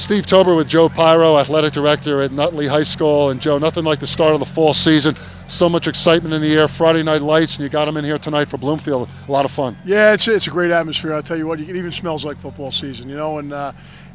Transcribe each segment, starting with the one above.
Steve Tober with Joe Piro, athletic director at Nutley High School. And Joe, nothing like the start of the fall season. So much excitement in the air, Friday night lights, and you got them in here tonight for Bloomfield. A lot of fun. Yeah, it's a great atmosphere. I'll tell you what, it even smells like football season, you know, and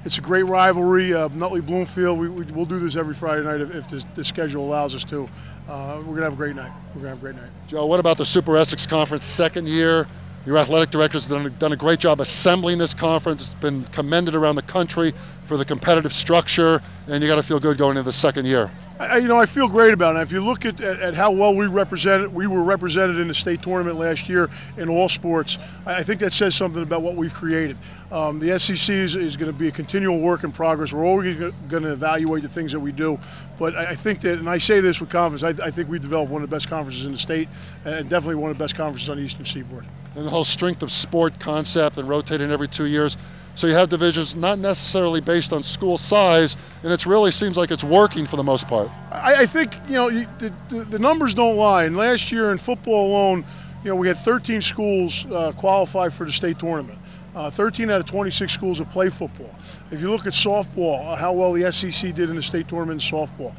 it's a great rivalry. Nutley Bloomfield, we'll do this every Friday night if the schedule allows us to. We're going to have a great night. We're going to have a great night. Joe, what about the Super Essex Conference, second year? Your athletic director's done a great job assembling this conference. It's been commended around the country for the competitive structure, and you got to feel good going into the second year. I feel great about it. If you look at how well we were represented in the state tournament last year in all sports, I think that says something about what we've created. The SEC is going to be a continual work in progress. We're always going to evaluate the things that we do, but I think that, and I say this with confidence, I think we developed one of the best conferences in the state, and definitely one of the best conferences on the Eastern Seaboard. And the whole strength of sport concept and rotating every 2 years. So you have divisions not necessarily based on school size, and it really seems like it's working for the most part. I think, you know, the numbers don't lie. And last year in football alone, you know, we had 13 schools qualify for the state tournament. 13 out of 26 schools that play football. If you look at softball, how well the SEC did in the state tournament in softball.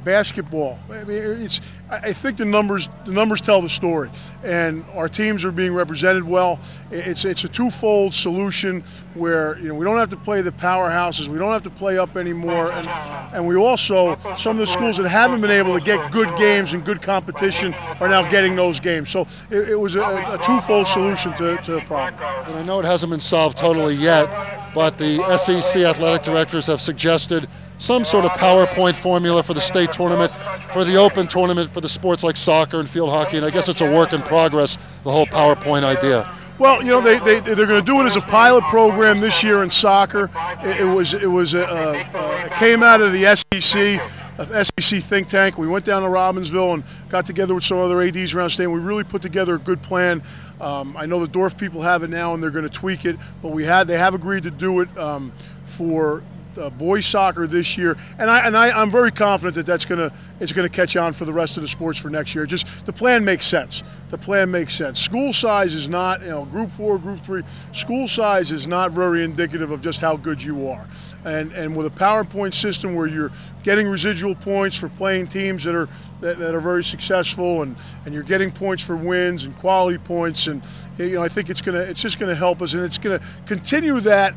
Basketball, I mean, I think the numbers tell the story, and our teams are being represented well. It's a twofold solution where, you know, we don't have to play the powerhouses, we don't have to play up anymore, and we also, some of the schools that haven't been able to get good games and good competition are now getting those games. So it was a twofold solution to the problem. And I know it hasn't been solved totally yet, but the SEC athletic directors have suggested some sort of PowerPoint formula for the state tournament, for the open tournament, for the sports like soccer and field hockey, and I guess it's a work in progress, the whole PowerPoint idea. Well, you know, they're going to do it as a pilot program this year in soccer. It came out of the SEC think tank. We went down to Robbinsville and got together with some other ADs around the state, and we really put together a good plan. I know the Dorf people have it now, and they're going to tweak it, but they have agreed to do it for boys soccer this year, and I'm very confident that it's going to catch on for the rest of the sports for next year. Just the plan makes sense. The plan makes sense. School size is not, you know, Group 4, Group 3. School size is not very indicative of just how good you are. And with a PowerPoint system where you're getting residual points for playing teams that are very successful, and you're getting points for wins and quality points, and, you know, I think it's just going to help us, and it's going to continue that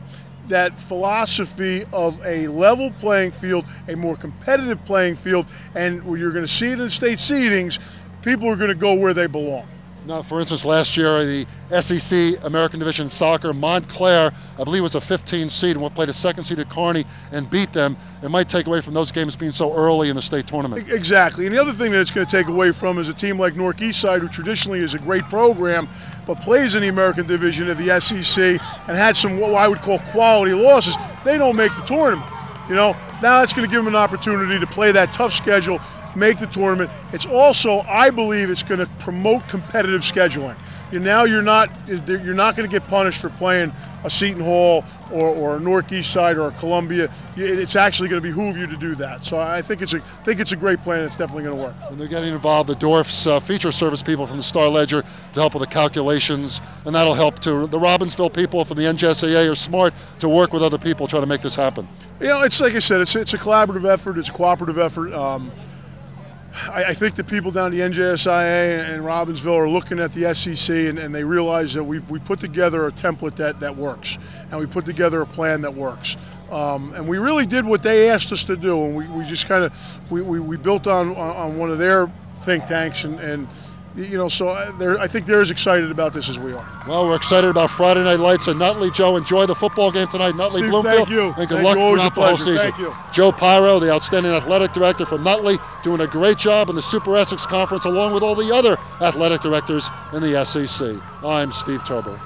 philosophy of a level playing field, a more competitive playing field, and you're going to see it in state seedings. People are going to go where they belong. Now, for instance, last year, the SEC American Division Soccer, Montclair, I believe was a 15 seed, and we'll play the second seed at Kearney and beat them. It might take away from those games being so early in the state tournament. Exactly, and the other thing that it's going to take away from is a team like North Eastside, who traditionally is a great program, but plays in the American Division of the SEC and had some what I would call quality losses. They don't make the tournament. You know, now it's going to give them an opportunity to play that tough schedule, make the tournament. It's also, I believe, it's going to promote competitive scheduling. You're not going to get punished for playing a Seton Hall or a North Eastside or a Columbia. It's actually going to behoove you to do that. So I think it's a great plan. It's definitely going to work. And they're getting involved, the Dorf's feature service people from the Star Ledger, to help with the calculations, and that'll help too. The Robbinsville people from the NJSAA are smart to work with other people trying to make this happen. You know, it's like I said, it's a collaborative effort. It's a cooperative effort. I think the people down at the NJSIA and Robbinsville are looking at the SEC, and they realize that we put together a template that works, and we put together a plan that works. And we really did what they asked us to do, and we just kind of we built on one of their think tanks, and you know, so I think they're as excited about this as we are. Well, we're excited about Friday night lights at Nutley. Joe, enjoy the football game tonight, Nutley Steve, Bloomfield. thank you. And good luck throughout the whole season. Thank you. Joe Piro, the outstanding athletic director from Nutley, doing a great job in the Super Essex Conference along with all the other athletic directors in the SEC. I'm Steve Tober.